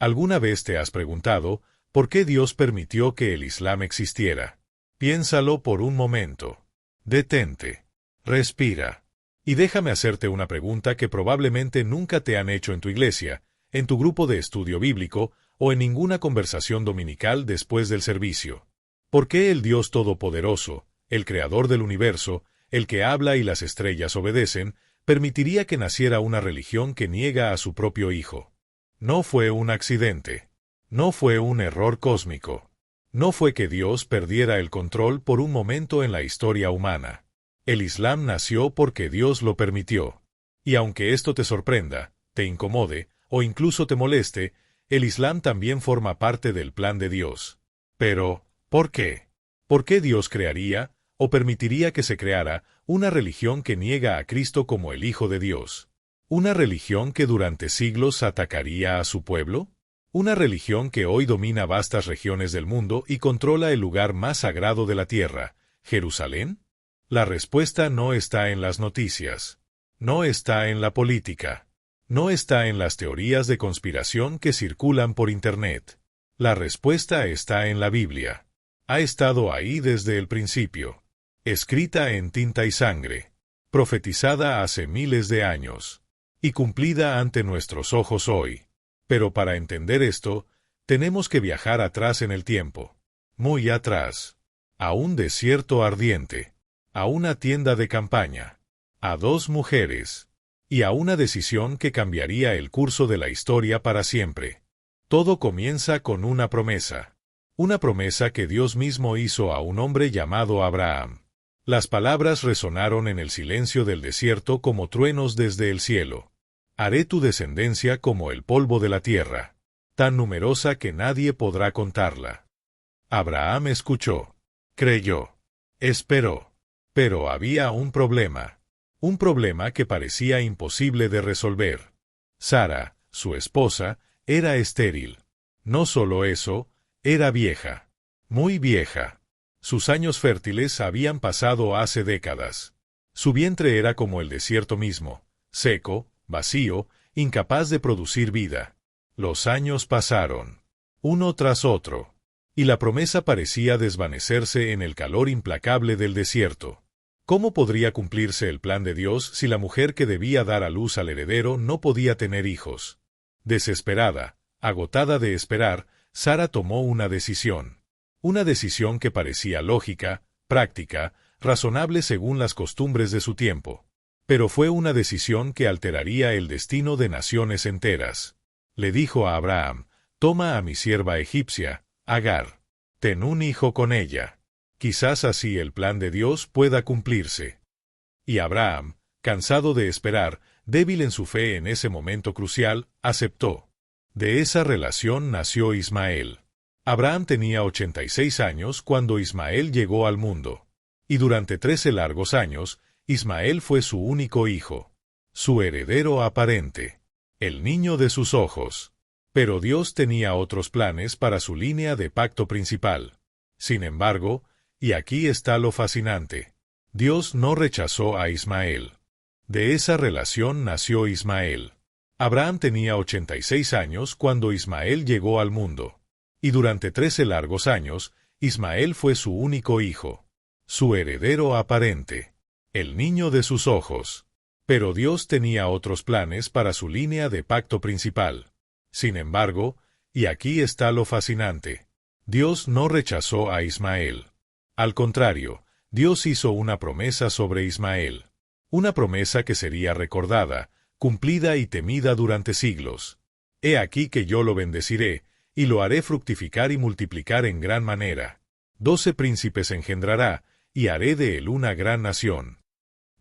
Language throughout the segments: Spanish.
¿Alguna vez te has preguntado por qué Dios permitió que el Islam existiera? Piénsalo por un momento. Detente. Respira. Y déjame hacerte una pregunta que probablemente nunca te han hecho en tu iglesia, en tu grupo de estudio bíblico o en ninguna conversación dominical después del servicio. ¿Por qué el Dios Todopoderoso, el Creador del universo, el que habla y las estrellas obedecen, permitiría que naciera una religión que niega a su propio Hijo? No fue un accidente. No fue un error cósmico. No fue que Dios perdiera el control por un momento en la historia humana. El Islam nació porque Dios lo permitió. Y aunque esto te sorprenda, te incomode, o incluso te moleste, el Islam también forma parte del plan de Dios. Pero, ¿por qué? ¿Por qué Dios crearía, o permitiría que se creara, una religión que niega a Cristo como el Hijo de Dios? ¿Una religión que durante siglos atacaría a su pueblo? ¿Una religión que hoy domina vastas regiones del mundo y controla el lugar más sagrado de la tierra, Jerusalén? La respuesta no está en las noticias. No está en la política. No está en las teorías de conspiración que circulan por Internet. La respuesta está en la Biblia. Ha estado ahí desde el principio. Escrita en tinta y sangre. Profetizada hace miles de años. Y cumplida ante nuestros ojos hoy. Pero para entender esto, tenemos que viajar atrás en el tiempo. Muy atrás. A un desierto ardiente. A una tienda de campaña. A dos mujeres. Y a una decisión que cambiaría el curso de la historia para siempre. Todo comienza con una promesa. Una promesa que Dios mismo hizo a un hombre llamado Abraham. Las palabras resonaron en el silencio del desierto como truenos desde el cielo. Haré tu descendencia como el polvo de la tierra, tan numerosa que nadie podrá contarla. Abraham escuchó, creyó, esperó, pero había un problema que parecía imposible de resolver. Sara, su esposa, era estéril. No solo eso, era vieja, muy vieja. Sus años fértiles habían pasado hace décadas. Su vientre era como el desierto mismo, seco, vacío, incapaz de producir vida. Los años pasaron, uno tras otro, y la promesa parecía desvanecerse en el calor implacable del desierto. ¿Cómo podría cumplirse el plan de Dios si la mujer que debía dar a luz al heredero no podía tener hijos? Desesperada, agotada de esperar, Sara tomó una decisión. Una decisión que parecía lógica, práctica, razonable según las costumbres de su tiempo. Pero fue una decisión que alteraría el destino de naciones enteras. Le dijo a Abraham, toma a mi sierva egipcia, Agar. Ten un hijo con ella. Quizás así el plan de Dios pueda cumplirse. Y Abraham, cansado de esperar, débil en su fe en ese momento crucial, aceptó. De esa relación nació Ismael. Abraham tenía 86 años cuando Ismael llegó al mundo. Y durante 13 largos años, Ismael fue su único hijo, su heredero aparente, el niño de sus ojos. Pero Dios tenía otros planes para su línea de pacto principal. Sin embargo, y aquí está lo fascinante, Dios no rechazó a Ismael. De esa relación nació Ismael. Abraham tenía 86 años cuando Ismael llegó al mundo. Y durante 13 largos años, Ismael fue su único hijo, su heredero aparente, el niño de sus ojos. Pero Dios tenía otros planes para su línea de pacto principal. Sin embargo, y aquí está lo fascinante, Dios no rechazó a Ismael. Al contrario, Dios hizo una promesa sobre Ismael. Una promesa que sería recordada, cumplida y temida durante siglos. He aquí que yo lo bendeciré, y lo haré fructificar y multiplicar en gran manera. 12 príncipes engendrará, y haré de él una gran nación.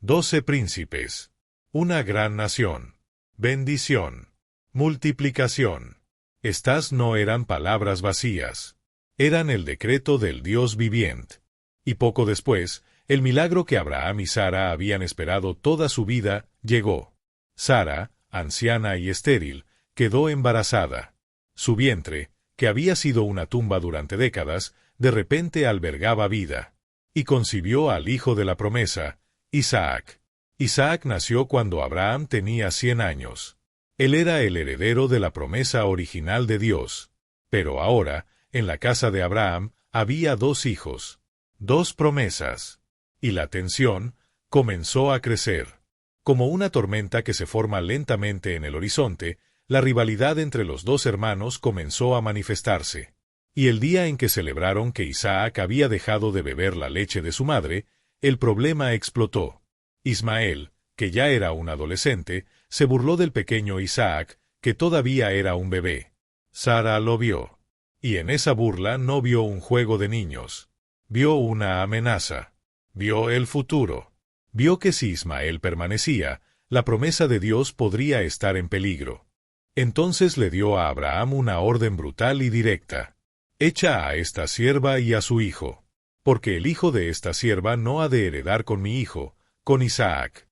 12 príncipes. Una gran nación. Bendición. Multiplicación. Estas no eran palabras vacías. Eran el decreto del Dios viviente. Y poco después, el milagro que Abraham y Sara habían esperado toda su vida, llegó. Sara, anciana y estéril, quedó embarazada. Su vientre, que había sido una tumba durante décadas, de repente albergaba vida. Y concibió al hijo de la promesa, Isaac. Isaac nació cuando Abraham tenía 100 años. Él era el heredero de la promesa original de Dios. Pero ahora, en la casa de Abraham, había dos hijos, dos promesas. Y la tensión comenzó a crecer. Como una tormenta que se forma lentamente en el horizonte, la rivalidad entre los dos hermanos comenzó a manifestarse. Y el día en que celebraron que Isaac había dejado de beber la leche de su madre, el problema explotó. Ismael, que ya era un adolescente, se burló del pequeño Isaac, que todavía era un bebé. Sara lo vio. Y en esa burla no vio un juego de niños. Vio una amenaza. Vio el futuro. Vio que si Ismael permanecía, la promesa de Dios podría estar en peligro. Entonces le dio a Abraham una orden brutal y directa. Echa a esta sierva y a su hijo, porque el hijo de esta sierva no ha de heredar con mi hijo, con Isaac.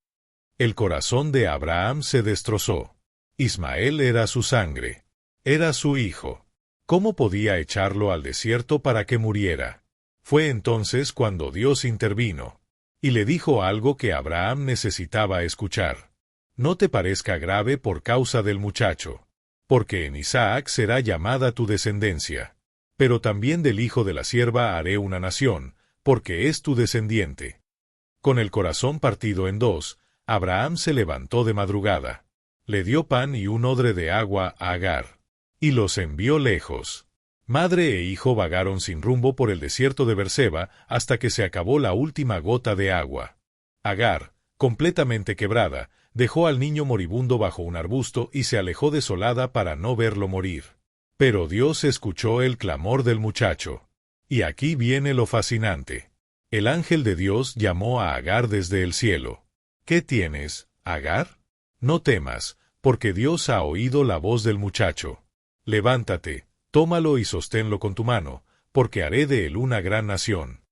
El corazón de Abraham se destrozó. Ismael era su sangre. Era su hijo. ¿Cómo podía echarlo al desierto para que muriera? Fue entonces cuando Dios intervino, y le dijo algo que Abraham necesitaba escuchar. No te parezca grave por causa del muchacho, porque en Isaac será llamada tu descendencia. Pero también del hijo de la sierva haré una nación, porque es tu descendiente. Con el corazón partido en dos, Abraham se levantó de madrugada. Le dio pan y un odre de agua a Agar, y los envió lejos. Madre e hijo vagaron sin rumbo por el desierto de Berseba hasta que se acabó la última gota de agua. Agar, completamente quebrada, dejó al niño moribundo bajo un arbusto y se alejó desolada para no verlo morir. Pero Dios escuchó el clamor del muchacho. Y aquí viene lo fascinante. El ángel de Dios llamó a Agar desde el cielo. ¿Qué tienes, Agar? No temas, porque Dios ha oído la voz del muchacho. Levántate, tómalo y sosténlo con tu mano, porque haré de él una gran nación.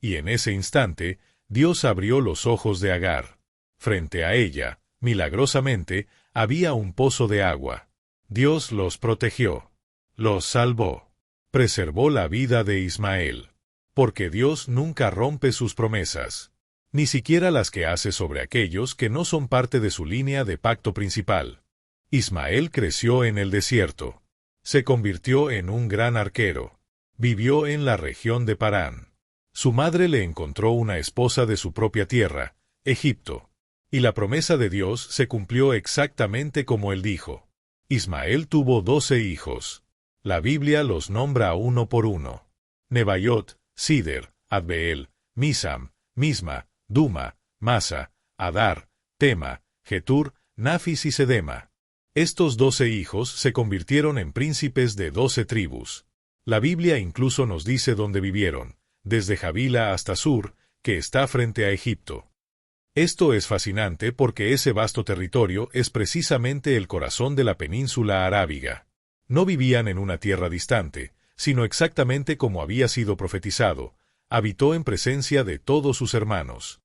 Y en ese instante, Dios abrió los ojos de Agar. Frente a ella, milagrosamente, había un pozo de agua. Dios los protegió. Los salvó. Preservó la vida de Ismael. Porque Dios nunca rompe sus promesas. Ni siquiera las que hace sobre aquellos que no son parte de su línea de pacto principal. Ismael creció en el desierto. Se convirtió en un gran arquero. Vivió en la región de Parán. Su madre le encontró una esposa de su propia tierra, Egipto. Y la promesa de Dios se cumplió exactamente como él dijo. Ismael tuvo 12 hijos. La Biblia los nombra uno por uno. Nebaiot, Sider, Adbeel, Misam, Misma, Duma, Masa, Adar, Tema, Getur, Nafis y Sedema. Estos 12 hijos se convirtieron en príncipes de 12 tribus. La Biblia incluso nos dice dónde vivieron, desde Javila hasta Sur, que está frente a Egipto. Esto es fascinante porque ese vasto territorio es precisamente el corazón de la península arábiga. No vivían en una tierra distante, sino exactamente como había sido profetizado, habitó en presencia de todos sus hermanos.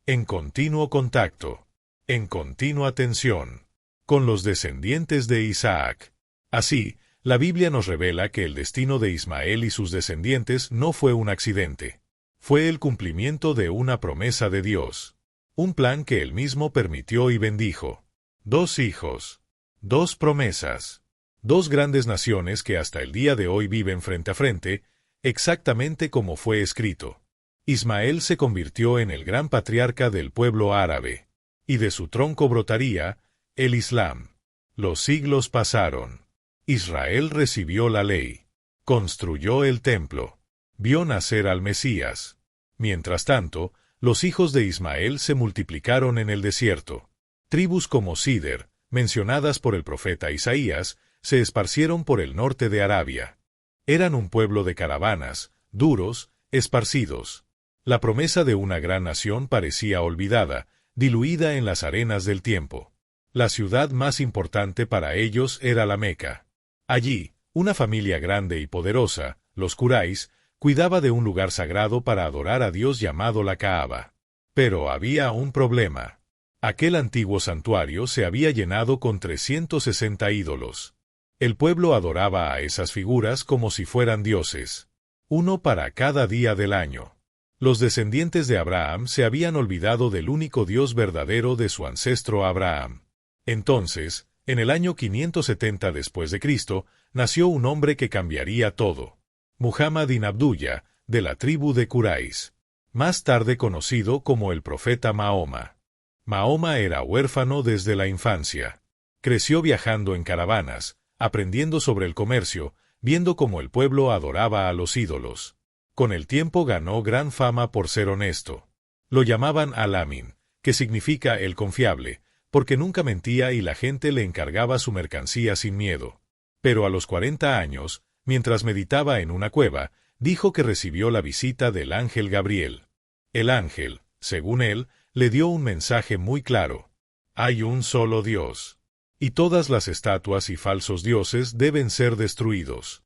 En continuo contacto, en continua tensión, con los descendientes de Isaac. Así, la Biblia nos revela que el destino de Ismael y sus descendientes no fue un accidente. Fue el cumplimiento de una promesa de Dios. Un plan que él mismo permitió y bendijo. 2 hijos. 2 promesas. 2 grandes naciones que hasta el día de hoy viven frente a frente, exactamente como fue escrito. Ismael se convirtió en el gran patriarca del pueblo árabe, y de su tronco brotaría el Islam. Los siglos pasaron. Israel recibió la ley. Construyó el templo. Vio nacer al Mesías. Mientras tanto, los hijos de Ismael se multiplicaron en el desierto. Tribus como Sider, mencionadas por el profeta Isaías, se esparcieron por el norte de Arabia. Eran un pueblo de caravanas, duros, esparcidos. La promesa de una gran nación parecía olvidada, diluida en las arenas del tiempo. La ciudad más importante para ellos era la Meca. Allí, una familia grande y poderosa, los Quraysh, cuidaba de un lugar sagrado para adorar a Dios llamado la Kaaba. Pero había un problema. Aquel antiguo santuario se había llenado con 360 ídolos. El pueblo adoraba a esas figuras como si fueran dioses. Uno para cada día del año. Los descendientes de Abraham se habían olvidado del único Dios verdadero de su ancestro Abraham. Entonces, En el año 570 después de Cristo, nació un hombre que cambiaría todo. Muhammad ibn Abdullah, de la tribu de Quraysh, más tarde conocido como el profeta Mahoma. Mahoma era huérfano desde la infancia. Creció viajando en caravanas, aprendiendo sobre el comercio, viendo cómo el pueblo adoraba a los ídolos. Con el tiempo ganó gran fama por ser honesto. Lo llamaban Al-Amin, que significa el confiable, porque nunca mentía y la gente le encargaba su mercancía sin miedo. Pero a los 40 años, mientras meditaba en una cueva, dijo que recibió la visita del ángel Gabriel. El ángel, según él, le dio un mensaje muy claro. Hay un solo Dios. Y todas las estatuas y falsos dioses deben ser destruidos.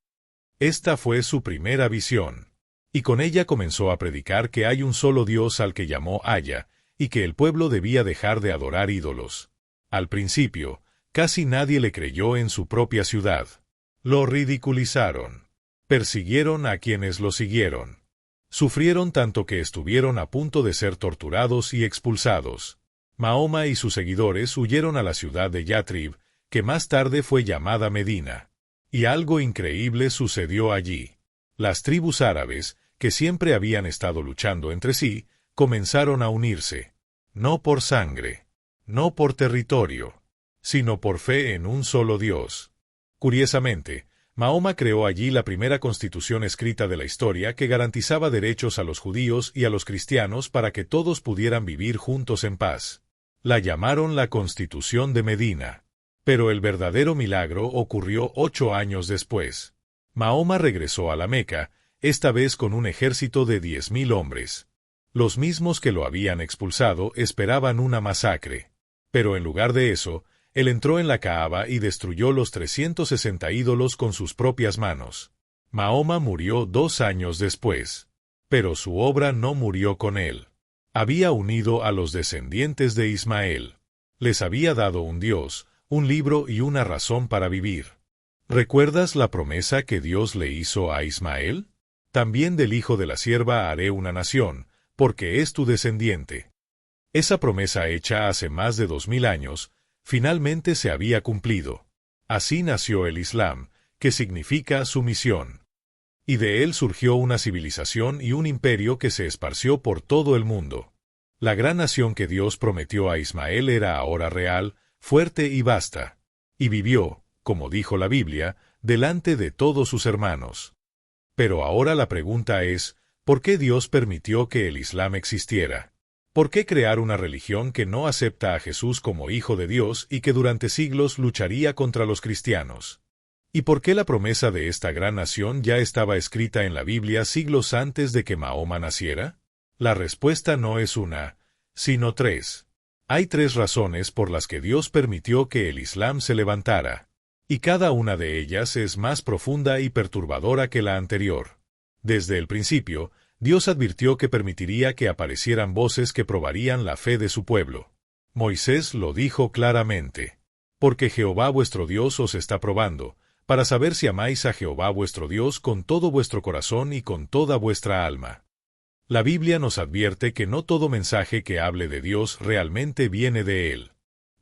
Esta fue su primera visión. Y con ella comenzó a predicar que hay un solo Dios al que llamó Aya, y que el pueblo debía dejar de adorar ídolos. Al principio, casi nadie le creyó en su propia ciudad. Lo ridiculizaron. Persiguieron a quienes lo siguieron. Sufrieron tanto que estuvieron a punto de ser torturados y expulsados. Mahoma y sus seguidores huyeron a la ciudad de Yatrib, que más tarde fue llamada Medina. Y algo increíble sucedió allí. Las tribus árabes, que siempre habían estado luchando entre sí, comenzaron a unirse. No por sangre, no por territorio, sino por fe en un solo Dios. Curiosamente, Mahoma creó allí la primera constitución escrita de la historia que garantizaba derechos a los judíos y a los cristianos para que todos pudieran vivir juntos en paz. La llamaron la Constitución de Medina. Pero el verdadero milagro ocurrió 8 años después. Mahoma regresó a la Meca, esta vez con un ejército de 10.000 hombres. Los mismos que lo habían expulsado esperaban una masacre. Pero en lugar de eso, él entró en la Kaaba y destruyó los 360 ídolos con sus propias manos. Mahoma murió 2 años después. Pero su obra no murió con él. Había unido a los descendientes de Ismael. Les había dado un Dios, un libro y una razón para vivir. ¿Recuerdas la promesa que Dios le hizo a Ismael? También del hijo de la sierva haré una nación, porque es tu descendiente. Esa promesa hecha hace más de 2000 años, finalmente se había cumplido. Así nació el Islam, que significa sumisión. Y de él surgió una civilización y un imperio que se esparció por todo el mundo. La gran nación que Dios prometió a Ismael era ahora real, fuerte y vasta. Y vivió, como dijo la Biblia, delante de todos sus hermanos. Pero ahora la pregunta es, ¿por qué Dios permitió que el Islam existiera? ¿Por qué crear una religión que no acepta a Jesús como Hijo de Dios y que durante siglos lucharía contra los cristianos? ¿Y por qué la promesa de esta gran nación ya estaba escrita en la Biblia siglos antes de que Mahoma naciera? La respuesta no es una, sino 3. Hay 3 razones por las que Dios permitió que el Islam se levantara. Y cada una de ellas es más profunda y perturbadora que la anterior. Desde el principio, Dios advirtió que permitiría que aparecieran voces que probarían la fe de su pueblo. Moisés lo dijo claramente. Porque Jehová vuestro Dios os está probando, para saber si amáis a Jehová vuestro Dios con todo vuestro corazón y con toda vuestra alma. La Biblia nos advierte que no todo mensaje que hable de Dios realmente viene de Él.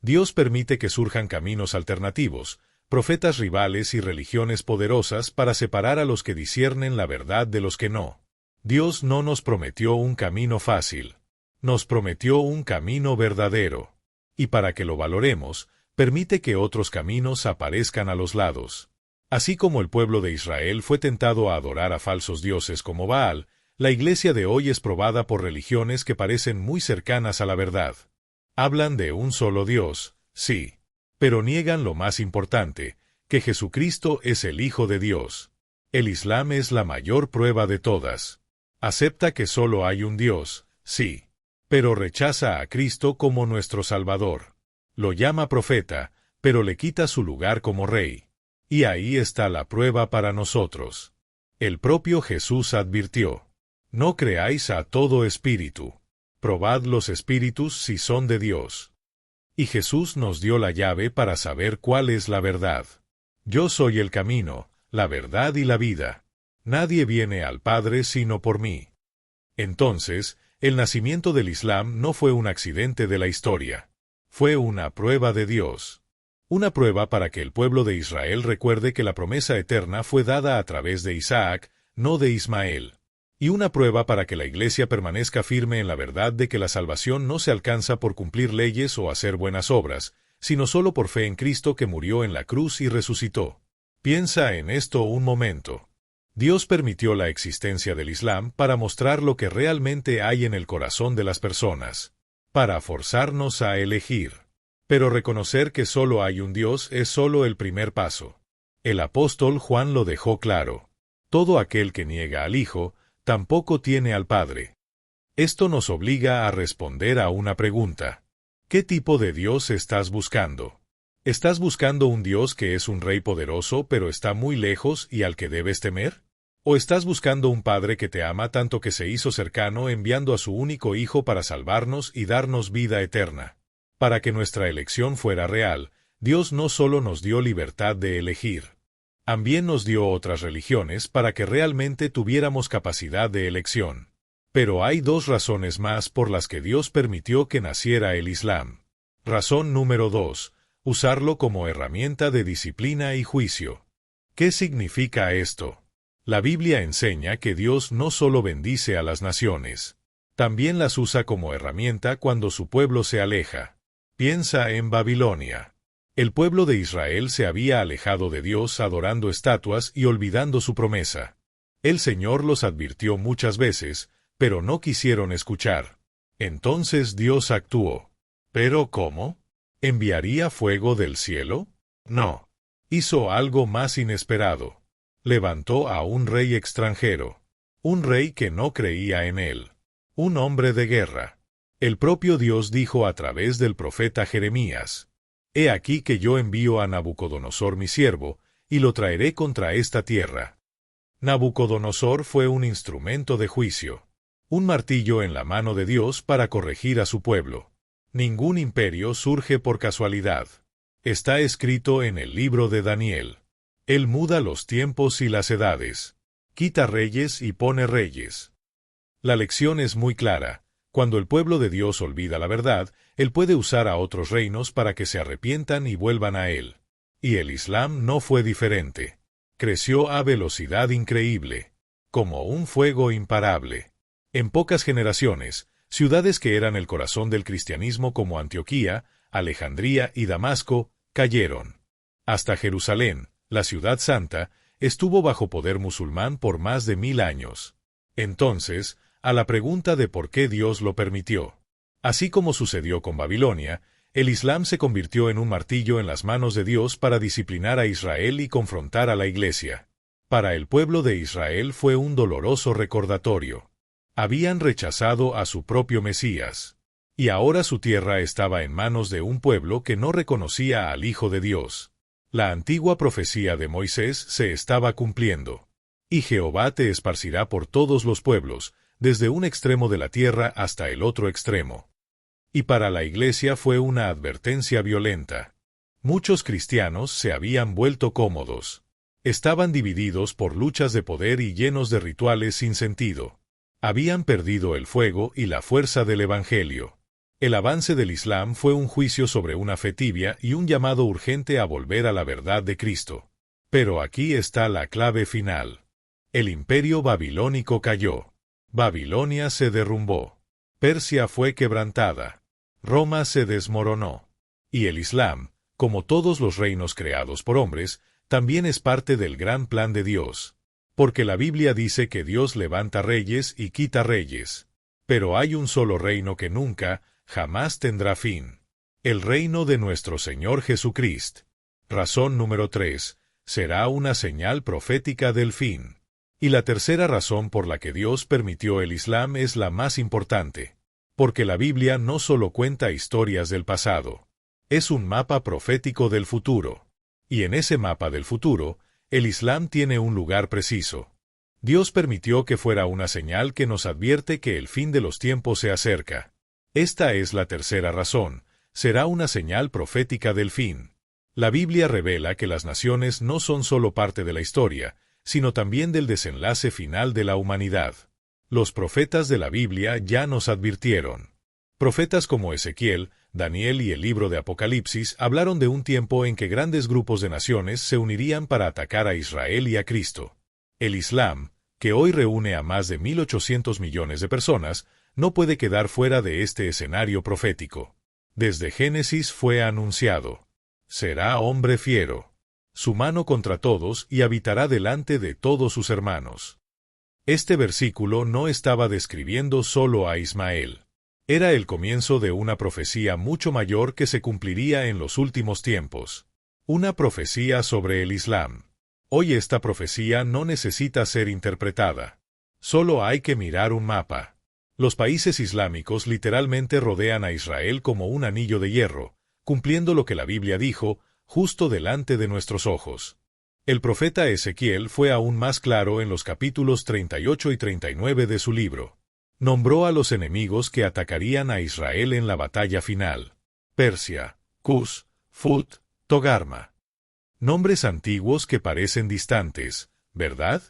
Dios permite que surjan caminos alternativos, profetas rivales y religiones poderosas para separar a los que disciernen la verdad de los que no. Dios no nos prometió un camino fácil. Nos prometió un camino verdadero. Y para que lo valoremos, permite que otros caminos aparezcan a los lados. Así como el pueblo de Israel fue tentado a adorar a falsos dioses como Baal, la iglesia de hoy es probada por religiones que parecen muy cercanas a la verdad. Hablan de un solo Dios, sí, pero niegan lo más importante, que Jesucristo es el Hijo de Dios. El Islam es la mayor prueba de todas. Acepta que solo hay un Dios, sí, pero rechaza a Cristo como nuestro Salvador. Lo llama profeta, pero le quita su lugar como rey. Y ahí está la prueba para nosotros. El propio Jesús advirtió: no creáis a todo espíritu. Probad los espíritus si son de Dios. Y Jesús nos dio la llave para saber cuál es la verdad. Yo soy el camino, la verdad y la vida. Nadie viene al Padre sino por mí. Entonces, el nacimiento del Islam no fue un accidente de la historia. Fue una prueba de Dios. Una prueba para que el pueblo de Israel recuerde que la promesa eterna fue dada a través de Isaac, no de Ismael. Y una prueba para que la Iglesia permanezca firme en la verdad de que la salvación no se alcanza por cumplir leyes o hacer buenas obras, sino solo por fe en Cristo que murió en la cruz y resucitó. Piensa en esto un momento. Dios permitió la existencia del Islam para mostrar lo que realmente hay en el corazón de las personas, para forzarnos a elegir. Pero reconocer que solo hay un Dios es solo el primer paso. El apóstol Juan lo dejó claro. Todo aquel que niega al Hijo, tampoco tiene al Padre. Esto nos obliga a responder a una pregunta. ¿Qué tipo de Dios estás buscando? ¿Estás buscando un Dios que es un rey poderoso pero está muy lejos y al que debes temer? ¿O estás buscando un Padre que te ama tanto que se hizo cercano enviando a su único Hijo para salvarnos y darnos vida eterna? Para que nuestra elección fuera real, Dios no solo nos dio libertad de elegir, también nos dio otras religiones para que realmente tuviéramos capacidad de elección. Pero hay dos razones más por las que Dios permitió que naciera el Islam. Razón número 2. Usarlo como herramienta de disciplina y juicio. ¿Qué significa esto? La Biblia enseña que Dios no solo bendice a las naciones, también las usa como herramienta cuando su pueblo se aleja. Piensa en Babilonia. El pueblo de Israel se había alejado de Dios adorando estatuas y olvidando su promesa. El Señor los advirtió muchas veces, pero no quisieron escuchar. Entonces Dios actuó. ¿Pero cómo? ¿Enviaría fuego del cielo? No. Hizo algo más inesperado. Levantó a un rey extranjero. Un rey que no creía en él. Un hombre de guerra. El propio Dios dijo a través del profeta Jeremías: «He aquí que yo envío a Nabucodonosor mi siervo, y lo traeré contra esta tierra». Nabucodonosor fue un instrumento de juicio, un martillo en la mano de Dios para corregir a su pueblo. Ningún imperio surge por casualidad. Está escrito en el libro de Daniel. Él muda los tiempos y las edades. Quita reyes y pone reyes. La lección es muy clara. Cuando el pueblo de Dios olvida la verdad, Él puede usar a otros reinos para que se arrepientan y vuelvan a Él. Y el Islam no fue diferente. Creció a velocidad increíble, como un fuego imparable. En pocas generaciones, ciudades que eran el corazón del cristianismo como Antioquía, Alejandría y Damasco, cayeron. Hasta Jerusalén, la ciudad santa, estuvo bajo poder musulmán por más de 1000 años. Entonces, a la pregunta de por qué Dios lo permitió. Así como sucedió con Babilonia, el Islam se convirtió en un martillo en las manos de Dios para disciplinar a Israel y confrontar a la Iglesia. Para el pueblo de Israel fue un doloroso recordatorio. Habían rechazado a su propio Mesías. Y ahora su tierra estaba en manos de un pueblo que no reconocía al Hijo de Dios. La antigua profecía de Moisés se estaba cumpliendo. Y Jehová te esparcirá por todos los pueblos, desde un extremo de la tierra hasta el otro extremo. Y para la Iglesia fue una advertencia violenta. Muchos cristianos se habían vuelto cómodos. Estaban divididos por luchas de poder y llenos de rituales sin sentido. Habían perdido el fuego y la fuerza del Evangelio. El avance del Islam fue un juicio sobre una fe tibia y un llamado urgente a volver a la verdad de Cristo. Pero aquí está la clave final. El imperio babilónico cayó. Babilonia se derrumbó. Persia fue quebrantada. Roma se desmoronó. Y el Islam, como todos los reinos creados por hombres, también es parte del gran plan de Dios. Porque la Biblia dice que Dios levanta reyes y quita reyes. Pero hay un solo reino que nunca, jamás tendrá fin. El reino de nuestro Señor Jesucristo. Razón número 3. Será una señal profética del fin. Y la tercera razón por la que Dios permitió el Islam es la más importante. Porque la Biblia no solo cuenta historias del pasado. Es un mapa profético del futuro. Y en ese mapa del futuro, el Islam tiene un lugar preciso. Dios permitió que fuera una señal que nos advierte que el fin de los tiempos se acerca. Esta es la tercera razón. Será una señal profética del fin. La Biblia revela que las naciones no son solo parte de la historia, sino también del desenlace final de la humanidad. Los profetas de la Biblia ya nos advirtieron. Profetas como Ezequiel Daniel y el libro de Apocalipsis hablaron de un tiempo en que grandes grupos de naciones se unirían para atacar a Israel y a Cristo. El Islam, que hoy reúne a más de 1.800 millones de personas, no puede quedar fuera de este escenario profético. Desde Génesis fue anunciado: será hombre fiero, su mano contra todos y habitará delante de todos sus hermanos. Este versículo no estaba describiendo solo a Ismael. Era el comienzo de una profecía mucho mayor que se cumpliría en los últimos tiempos. Una profecía sobre el Islam. Hoy esta profecía no necesita ser interpretada. Solo hay que mirar un mapa. Los países islámicos literalmente rodean a Israel como un anillo de hierro, cumpliendo lo que la Biblia dijo, justo delante de nuestros ojos. El profeta Ezequiel fue aún más claro en los capítulos 38 y 39 de su libro. Nombró a los enemigos que atacarían a Israel en la batalla final: Persia, Cus, Fut, Togarma. Nombres antiguos que parecen distantes, ¿verdad?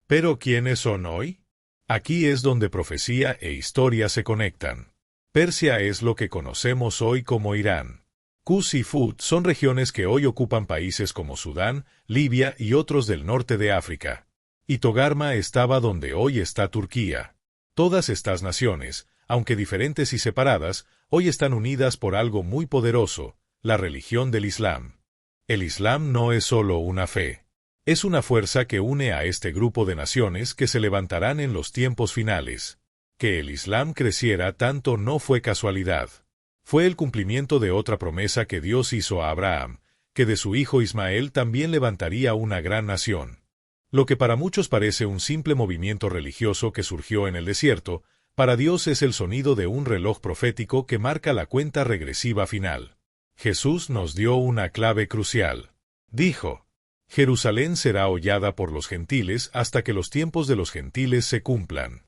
¿Pero quiénes son hoy? Aquí es donde profecía e historia se conectan. Persia es lo que conocemos hoy como Irán. Cus y Fut son regiones que hoy ocupan países como Sudán, Libia y otros del norte de África. Y Togarma estaba donde hoy está Turquía. Todas estas naciones, aunque diferentes y separadas, hoy están unidas por algo muy poderoso: la religión del Islam. El Islam no es solo una fe. Es una fuerza que une a este grupo de naciones que se levantarán en los tiempos finales. Que el Islam creciera tanto no fue casualidad. Fue el cumplimiento de otra promesa que Dios hizo a Abraham, que de su hijo Ismael también levantaría una gran nación. Lo que para muchos parece un simple movimiento religioso que surgió en el desierto, para Dios es el sonido de un reloj profético que marca la cuenta regresiva final. Jesús nos dio una clave crucial. Dijo: Jerusalén será hollada por los gentiles hasta que los tiempos de los gentiles se cumplan.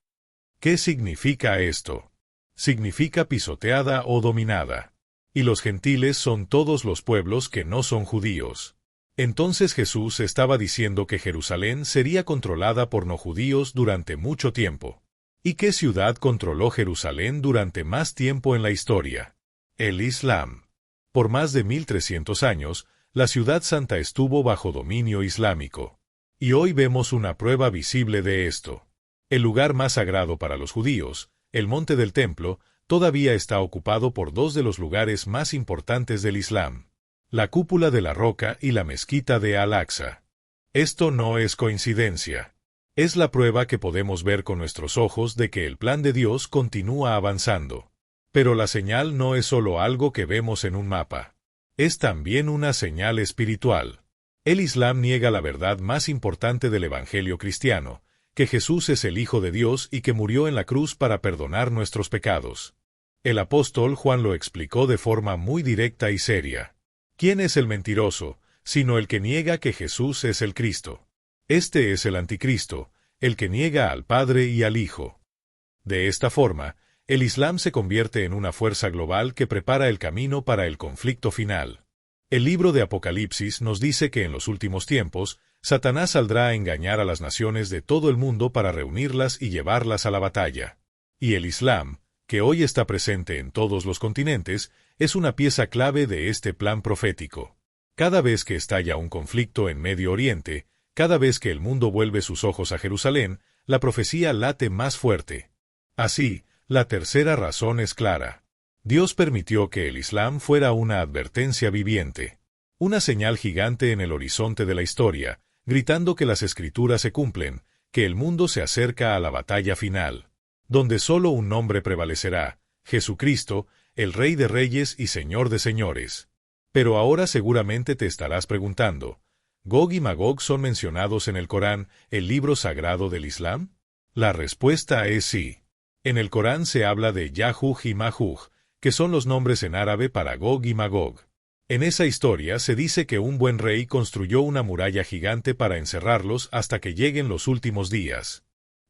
¿Qué significa esto? Significa pisoteada o dominada. Y los gentiles son todos los pueblos que no son judíos. Entonces Jesús estaba diciendo que Jerusalén sería controlada por no judíos durante mucho tiempo. ¿Y qué ciudad controló Jerusalén durante más tiempo en la historia? El Islam. Por más de 1300 años, la ciudad santa estuvo bajo dominio islámico. Y hoy vemos una prueba visible de esto. El lugar más sagrado para los judíos, el monte del templo, todavía está ocupado por dos de los lugares más importantes del Islam: la cúpula de la roca y la mezquita de Al-Aqsa. Esto no es coincidencia. Es la prueba que podemos ver con nuestros ojos de que el plan de Dios continúa avanzando. Pero la señal no es solo algo que vemos en un mapa. Es también una señal espiritual. El Islam niega la verdad más importante del Evangelio cristiano: que Jesús es el Hijo de Dios y que murió en la cruz para perdonar nuestros pecados. El apóstol Juan lo explicó de forma muy directa y seria. ¿Quién es el mentiroso, sino el que niega que Jesús es el Cristo? Este es el anticristo, el que niega al Padre y al Hijo. De esta forma, el Islam se convierte en una fuerza global que prepara el camino para el conflicto final. El libro de Apocalipsis nos dice que en los últimos tiempos, Satanás saldrá a engañar a las naciones de todo el mundo para reunirlas y llevarlas a la batalla. Y el Islam, que hoy está presente en todos los continentes, es una pieza clave de este plan profético. Cada vez que estalla un conflicto en Medio Oriente, cada vez que el mundo vuelve sus ojos a Jerusalén, la profecía late más fuerte. Así, la tercera razón es clara. Dios permitió que el Islam fuera una advertencia viviente. Una señal gigante en el horizonte de la historia, gritando que las Escrituras se cumplen, que el mundo se acerca a la batalla final, donde solo un nombre prevalecerá: Jesucristo, el Rey de Reyes y Señor de Señores. Pero ahora seguramente te estarás preguntando: ¿Gog y Magog son mencionados en el Corán, el libro sagrado del Islam? La respuesta es sí. En el Corán se habla de Yajuj y Majuj, que son los nombres en árabe para Gog y Magog. En esa historia se dice que un buen rey construyó una muralla gigante para encerrarlos hasta que lleguen los últimos días.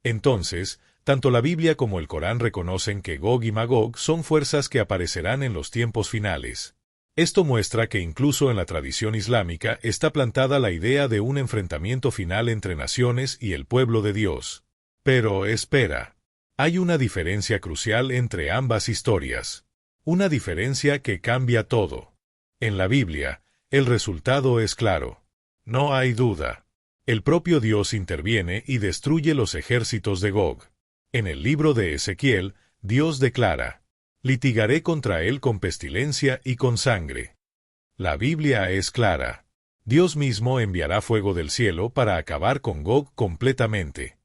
Entonces, tanto la Biblia como el Corán reconocen que Gog y Magog son fuerzas que aparecerán en los tiempos finales. Esto muestra que incluso en la tradición islámica está plantada la idea de un enfrentamiento final entre naciones y el pueblo de Dios. Pero espera. Hay una diferencia crucial entre ambas historias. Una diferencia que cambia todo. En la Biblia, el resultado es claro. No hay duda. El propio Dios interviene y destruye los ejércitos de Gog. En el libro de Ezequiel, Dios declara: litigaré contra él con pestilencia y con sangre. La Biblia es clara. Dios mismo enviará fuego del cielo para acabar con Gog completamente.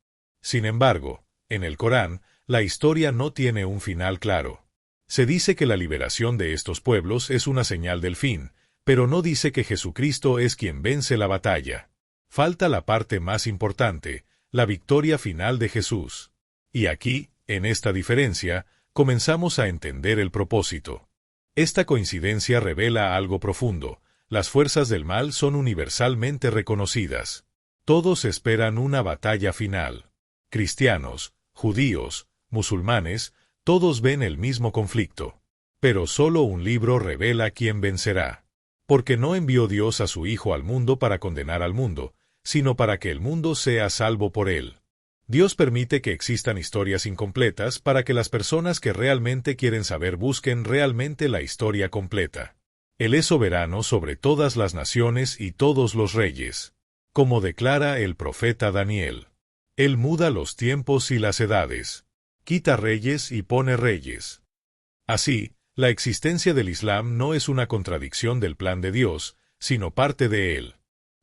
Sin embargo, en el Corán, la historia no tiene un final claro. Se dice que la liberación de estos pueblos es una señal del fin, pero no dice que Jesucristo es quien vence la batalla. Falta la parte más importante, la victoria final de Jesús. Y aquí, en esta diferencia, comenzamos a entender el propósito. Esta coincidencia revela algo profundo: las fuerzas del mal son universalmente reconocidas. Todos esperan una batalla final. Cristianos, judíos, musulmanes, todos ven el mismo conflicto. Pero solo un libro revela quién vencerá. Porque no envió Dios a su Hijo al mundo para condenar al mundo, sino para que el mundo sea salvo por él. Dios permite que existan historias incompletas para que las personas que realmente quieren saber busquen realmente la historia completa. Él es soberano sobre todas las naciones y todos los reyes. Como declara el profeta Daniel. Él muda los tiempos y las edades. Quita reyes y pone reyes. Así, la existencia del Islam no es una contradicción del plan de Dios, sino parte de él.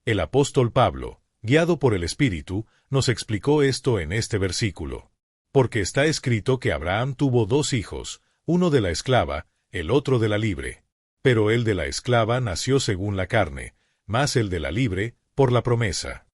El apóstol Pablo, guiado por el Espíritu, nos explicó esto en este versículo. Porque está escrito que Abraham tuvo 2 hijos, uno de la esclava, el otro de la libre. Pero el de la esclava nació según la carne, mas el de la libre, por la promesa.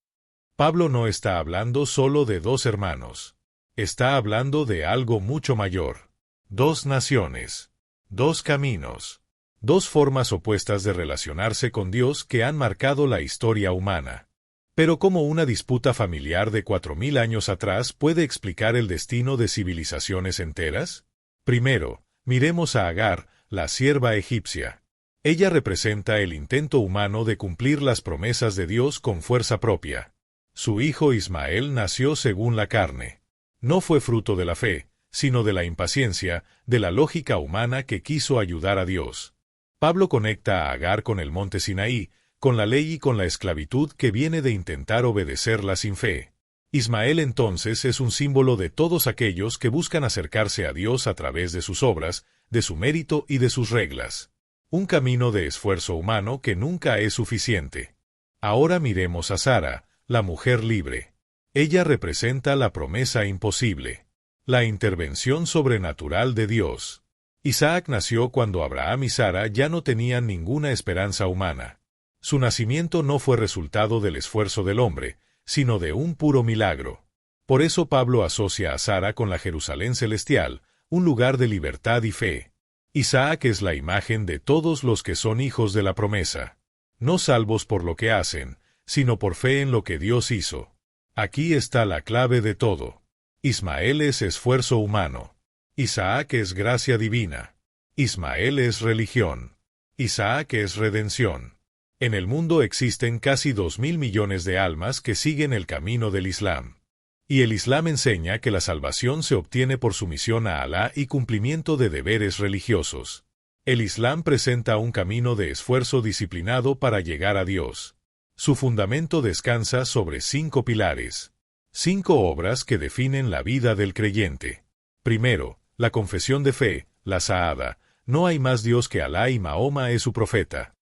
Pablo no está hablando solo de 2 hermanos. Está hablando de algo mucho mayor. 2 naciones. 2 caminos. 2 formas opuestas de relacionarse con Dios que han marcado la historia humana. Pero ¿cómo una disputa familiar de 4000 años atrás puede explicar el destino de civilizaciones enteras? Primero, miremos a Agar, la sierva egipcia. Ella representa el intento humano de cumplir las promesas de Dios con fuerza propia. Su hijo Ismael nació según la carne. No fue fruto de la fe, sino de la impaciencia, de la lógica humana que quiso ayudar a Dios. Pablo conecta a Agar con el monte Sinaí, con la ley y con la esclavitud que viene de intentar obedecerla sin fe. Ismael entonces es un símbolo de todos aquellos que buscan acercarse a Dios a través de sus obras, de su mérito y de sus reglas. Un camino de esfuerzo humano que nunca es suficiente. Ahora miremos a Sara, la mujer libre. Ella representa la promesa imposible. La intervención sobrenatural de Dios. Isaac nació cuando Abraham y Sara ya no tenían ninguna esperanza humana. Su nacimiento no fue resultado del esfuerzo del hombre, sino de un puro milagro. Por eso Pablo asocia a Sara con la Jerusalén celestial, un lugar de libertad y fe. Isaac es la imagen de todos los que son hijos de la promesa. No salvos por lo que hacen, sino por fe en lo que Dios hizo. Aquí está la clave de todo. Ismael es esfuerzo humano. Isaac es gracia divina. Ismael es religión. Isaac es redención. En el mundo existen casi 2000 millones de almas que siguen el camino del Islam. Y el Islam enseña que la salvación se obtiene por sumisión a Alá y cumplimiento de deberes religiosos. El Islam presenta un camino de esfuerzo disciplinado para llegar a Dios. Su fundamento descansa sobre 5 pilares. 5 obras que definen la vida del creyente. Primero, la confesión de fe, la Sahada. No hay más Dios que Alá y Mahoma es su profeta.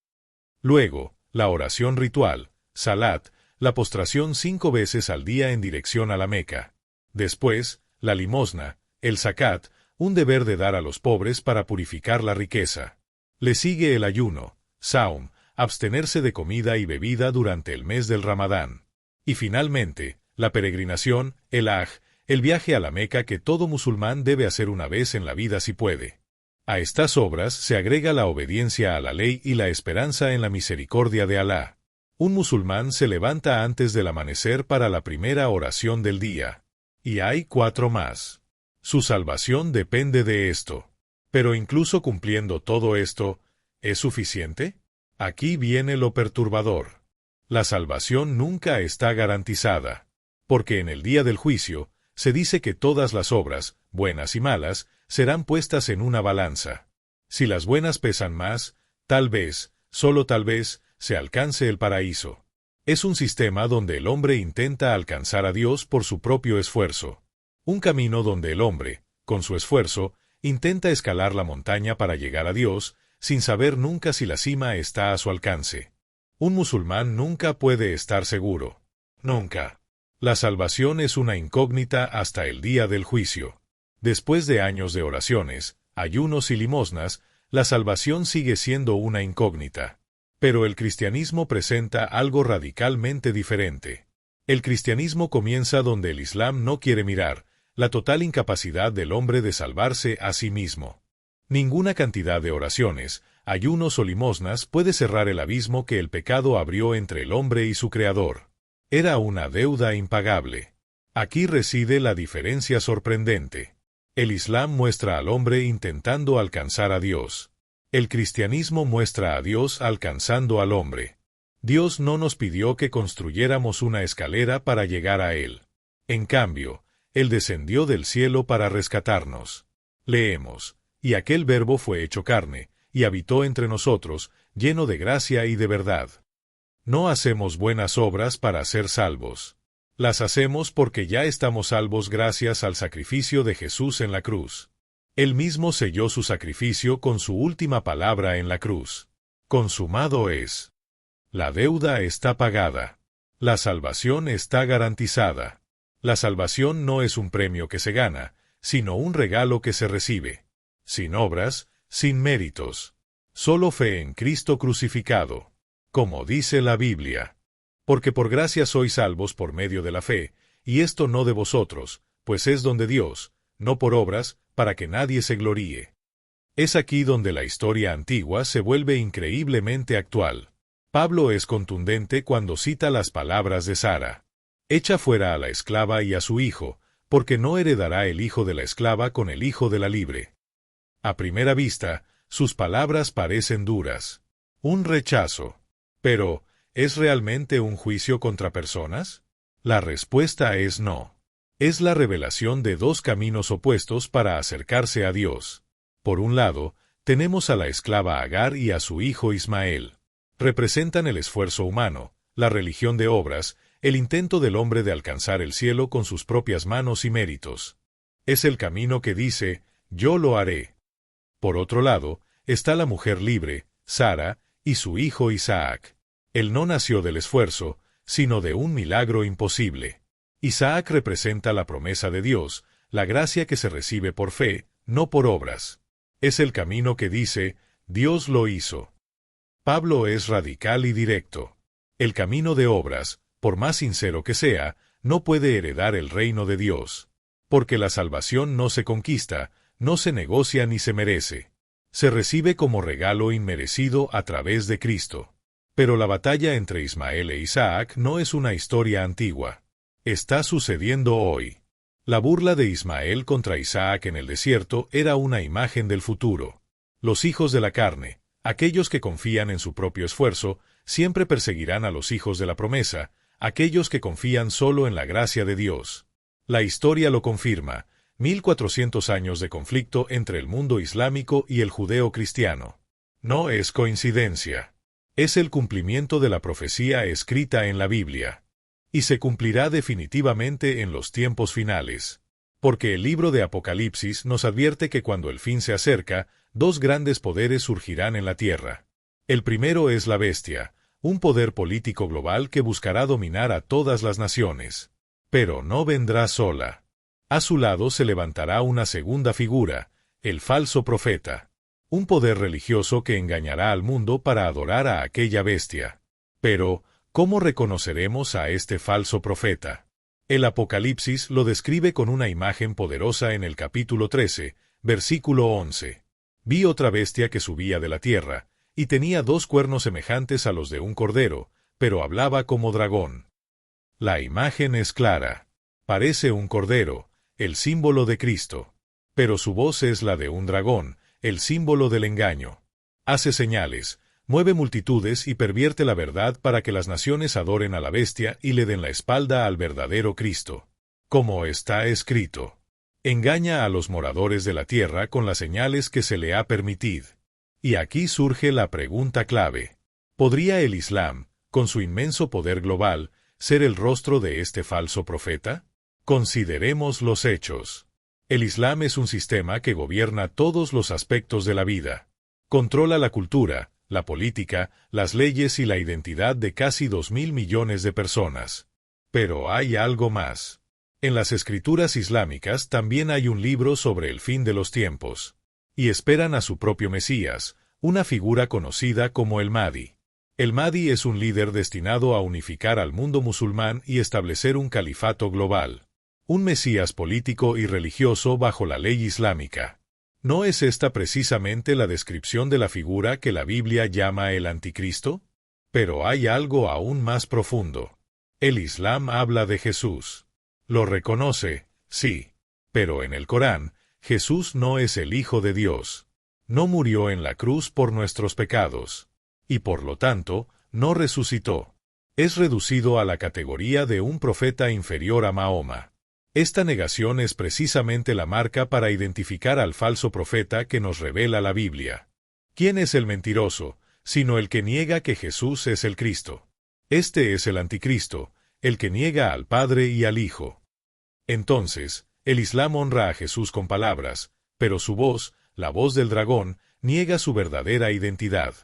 Luego, la oración ritual, Salat, la postración 5 veces al día en dirección a la Meca. Después, la limosna, el zakat, un deber de dar a los pobres para purificar la riqueza. Le sigue el ayuno, Saum, abstenerse de comida y bebida durante el mes del Ramadán. Y finalmente, la peregrinación, el Hajj, el viaje a la Meca que todo musulmán debe hacer una vez en la vida si puede. A estas obras se agrega la obediencia a la ley y la esperanza en la misericordia de Alá. Un musulmán se levanta antes del amanecer para la primera oración del día. Y hay 4 más. Su salvación depende de esto. Pero incluso cumpliendo todo esto, ¿es suficiente? Aquí viene lo perturbador. La salvación nunca está garantizada. Porque en el día del juicio, se dice que todas las obras, buenas y malas, serán puestas en una balanza. Si las buenas pesan más, tal vez, solo tal vez, se alcance el paraíso. Es un sistema donde el hombre intenta alcanzar a Dios por su propio esfuerzo. Un camino donde el hombre, con su esfuerzo, intenta escalar la montaña para llegar a Dios, sin saber nunca si la cima está a su alcance. Un musulmán nunca puede estar seguro. Nunca. La salvación es una incógnita hasta el día del juicio. Después de años de oraciones, ayunos y limosnas, la salvación sigue siendo una incógnita. Pero el cristianismo presenta algo radicalmente diferente. El cristianismo comienza donde el Islam no quiere mirar, la total incapacidad del hombre de salvarse a sí mismo. Ninguna cantidad de oraciones, ayunos o limosnas puede cerrar el abismo que el pecado abrió entre el hombre y su Creador. Era una deuda impagable. Aquí reside la diferencia sorprendente. El Islam muestra al hombre intentando alcanzar a Dios. El cristianismo muestra a Dios alcanzando al hombre. Dios no nos pidió que construyéramos una escalera para llegar a Él. En cambio, Él descendió del cielo para rescatarnos. Leemos, y aquel Verbo fue hecho carne, y habitó entre nosotros, lleno de gracia y de verdad. No hacemos buenas obras para ser salvos. Las hacemos porque ya estamos salvos gracias al sacrificio de Jesús en la cruz. Él mismo selló su sacrificio con su última palabra en la cruz. Consumado es. La deuda está pagada. La salvación está garantizada. La salvación no es un premio que se gana, sino un regalo que se recibe. Sin obras, sin méritos. Solo fe en Cristo crucificado. Como dice la Biblia. Porque por gracia sois salvos por medio de la fe, y esto no de vosotros, pues es don de Dios, no por obras, para que nadie se gloríe. Es aquí donde la historia antigua se vuelve increíblemente actual. Pablo es contundente cuando cita las palabras de Sara. Echa fuera a la esclava y a su hijo, porque no heredará el hijo de la esclava con el hijo de la libre. A primera vista, sus palabras parecen duras. Un rechazo. Pero, ¿es realmente un juicio contra personas? La respuesta es no. Es la revelación de dos caminos opuestos para acercarse a Dios. Por un lado, tenemos a la esclava Agar y a su hijo Ismael. Representan el esfuerzo humano, la religión de obras, el intento del hombre de alcanzar el cielo con sus propias manos y méritos. Es el camino que dice, yo lo haré. Por otro lado, está la mujer libre, Sara, y su hijo Isaac. Él no nació del esfuerzo, sino de un milagro imposible. Isaac representa la promesa de Dios, la gracia que se recibe por fe, no por obras. Es el camino que dice, Dios lo hizo. Pablo es radical y directo. El camino de obras, por más sincero que sea, no puede heredar el reino de Dios. Porque la salvación no se conquista, no se negocia ni se merece. Se recibe como regalo inmerecido a través de Cristo. Pero la batalla entre Ismael e Isaac no es una historia antigua. Está sucediendo hoy. La burla de Ismael contra Isaac en el desierto era una imagen del futuro. Los hijos de la carne, aquellos que confían en su propio esfuerzo, siempre perseguirán a los hijos de la promesa, aquellos que confían solo en la gracia de Dios. La historia lo confirma, 1400 años de conflicto entre el mundo islámico y el judeo-cristiano. No es coincidencia. Es el cumplimiento de la profecía escrita en la Biblia. Y se cumplirá definitivamente en los tiempos finales. Porque el libro de Apocalipsis nos advierte que cuando el fin se acerca, dos grandes poderes surgirán en la tierra. El primero es la bestia, un poder político global que buscará dominar a todas las naciones. Pero no vendrá sola. A su lado se levantará una segunda figura, el falso profeta. Un poder religioso que engañará al mundo para adorar a aquella bestia. Pero, ¿cómo reconoceremos a este falso profeta? El Apocalipsis lo describe con una imagen poderosa en el capítulo 13, versículo 11. Vi otra bestia que subía de la tierra, y tenía dos cuernos semejantes a los de un cordero, pero hablaba como dragón. La imagen es clara. Parece un cordero, el símbolo de Cristo. Pero su voz es la de un dragón, el símbolo del engaño. Hace señales, mueve multitudes y pervierte la verdad para que las naciones adoren a la bestia y le den la espalda al verdadero Cristo. Como está escrito. Engaña a los moradores de la tierra con las señales que se le ha permitido. Y aquí surge la pregunta clave. ¿Podría el Islam, con su inmenso poder global, ser el rostro de este falso profeta? Consideremos los hechos. El Islam es un sistema que gobierna todos los aspectos de la vida. Controla la cultura, la política, las leyes y la identidad de casi 2.000 millones de personas. Pero hay algo más. En las escrituras islámicas también hay un libro sobre el fin de los tiempos. Y esperan a su propio Mesías, una figura conocida como el Mahdi. El Mahdi es un líder destinado a unificar al mundo musulmán y establecer un califato global. Un Mesías político y religioso bajo la ley islámica. ¿No es esta precisamente la descripción de la figura que la Biblia llama el Anticristo? Pero hay algo aún más profundo. El Islam habla de Jesús. Lo reconoce, sí. Pero en el Corán, Jesús no es el Hijo de Dios. No murió en la cruz por nuestros pecados. Y por lo tanto, no resucitó. Es reducido a la categoría de un profeta inferior a Mahoma. Esta negación es precisamente la marca para identificar al falso profeta que nos revela la Biblia. ¿Quién es el mentiroso, sino el que niega que Jesús es el Cristo? Este es el Anticristo, el que niega al Padre y al Hijo. Entonces, el Islam honra a Jesús con palabras, pero su voz, la voz del dragón, niega su verdadera identidad.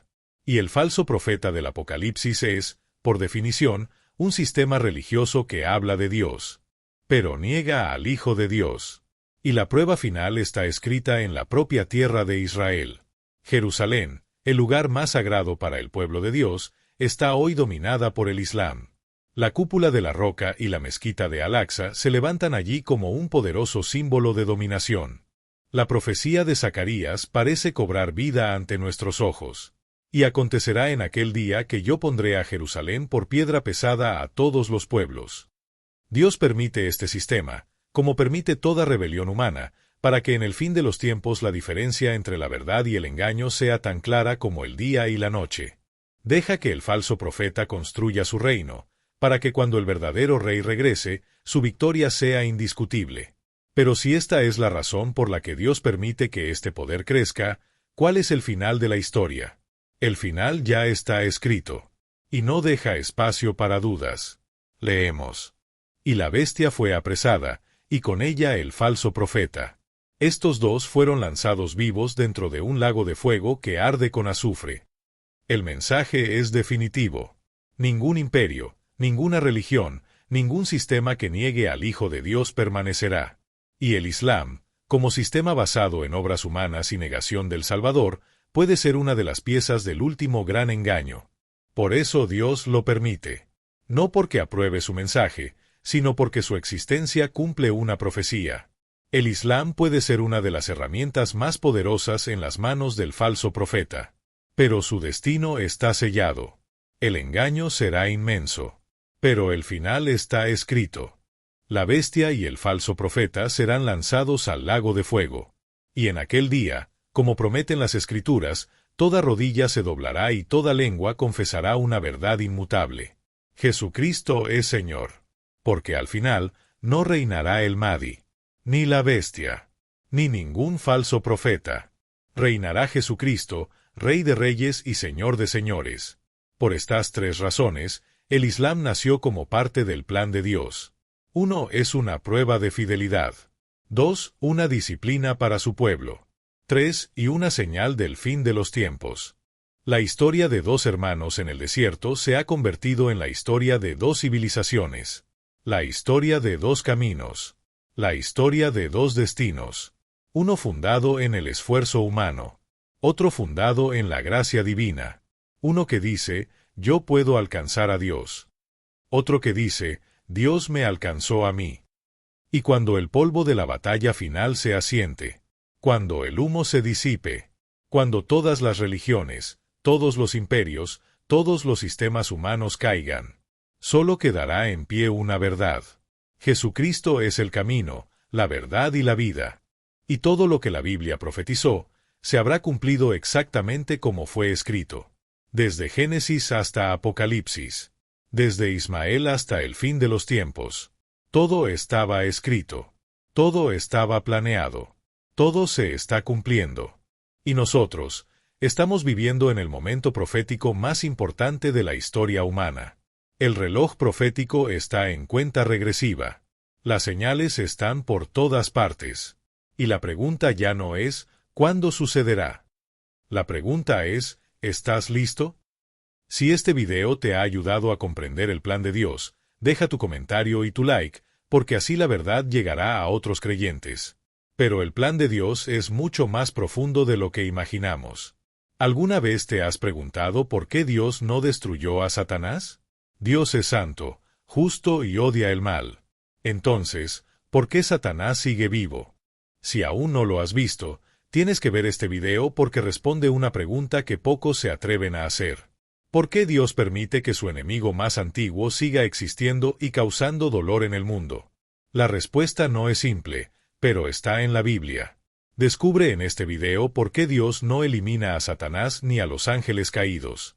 Y el falso profeta del Apocalipsis es, por definición, un sistema religioso que habla de Dios, pero niega al Hijo de Dios. Y la prueba final está escrita en la propia tierra de Israel. Jerusalén, el lugar más sagrado para el pueblo de Dios, está hoy dominada por el Islam. La cúpula de la roca y la mezquita de Al-Aqsa se levantan allí como un poderoso símbolo de dominación. La profecía de Zacarías parece cobrar vida ante nuestros ojos. Y acontecerá en aquel día que yo pondré a Jerusalén por piedra pesada a todos los pueblos. Dios permite este sistema, como permite toda rebelión humana, para que en el fin de los tiempos la diferencia entre la verdad y el engaño sea tan clara como el día y la noche. Deja que el falso profeta construya su reino, para que cuando el verdadero rey regrese, su victoria sea indiscutible. Pero si esta es la razón por la que Dios permite que este poder crezca, ¿cuál es el final de la historia? El final ya está escrito, y no deja espacio para dudas. Leemos. Y la bestia fue apresada, y con ella el falso profeta. Estos dos fueron lanzados vivos dentro de un lago de fuego que arde con azufre. El mensaje es definitivo. Ningún imperio, ninguna religión, ningún sistema que niegue al Hijo de Dios permanecerá. Y el Islam, como sistema basado en obras humanas y negación del Salvador, puede ser una de las piezas del último gran engaño. Por eso Dios lo permite. No porque apruebe su mensaje, sino porque su existencia cumple una profecía. El Islam puede ser una de las herramientas más poderosas en las manos del falso profeta. Pero su destino está sellado. El engaño será inmenso. Pero el final está escrito. La bestia y el falso profeta serán lanzados al lago de fuego. Y en aquel día, como prometen las Escrituras, toda rodilla se doblará y toda lengua confesará una verdad inmutable. Jesucristo es Señor. Porque al final, no reinará el Mahdi, ni la bestia, ni ningún falso profeta. Reinará Jesucristo, Rey de Reyes y Señor de Señores. Por estas tres razones, el Islam nació como parte del plan de Dios. 1. Es una prueba de fidelidad. 2. Una disciplina para su pueblo. 3. Y una señal del fin de los tiempos. La historia de dos hermanos en el desierto se ha convertido en la historia de dos civilizaciones. La historia de dos caminos. La historia de dos destinos. Uno fundado en el esfuerzo humano. Otro fundado en la gracia divina. Uno que dice, yo puedo alcanzar a Dios. Otro que dice, Dios me alcanzó a mí. Y cuando el polvo de la batalla final se asiente, cuando el humo se disipe, cuando todas las religiones, todos los imperios, todos los sistemas humanos caigan, solo quedará en pie una verdad. Jesucristo es el camino, la verdad y la vida. Y todo lo que la Biblia profetizó, se habrá cumplido exactamente como fue escrito. Desde Génesis hasta Apocalipsis. Desde Ismael hasta el fin de los tiempos. Todo estaba escrito. Todo estaba planeado. Todo se está cumpliendo. Y nosotros, Estamos viviendo en el momento profético más importante de la historia humana. El reloj profético está en cuenta regresiva. Las señales están por todas partes. Y la pregunta ya no es, ¿cuándo sucederá? La pregunta es, ¿estás listo? Si este video te ha ayudado a comprender el plan de Dios, deja tu comentario y tu like, porque así la verdad llegará a otros creyentes. Pero el plan de Dios es mucho más profundo de lo que imaginamos. ¿Alguna vez te has preguntado por qué Dios no destruyó a Satanás? Dios es santo, justo y odia el mal. Entonces, ¿por qué Satanás sigue vivo? Si aún no lo has visto, tienes que ver este video porque responde una pregunta que pocos se atreven a hacer. ¿Por qué Dios permite que su enemigo más antiguo siga existiendo y causando dolor en el mundo? La respuesta no es simple, pero está en la Biblia. Descubre en este video por qué Dios no elimina a Satanás ni a los ángeles caídos.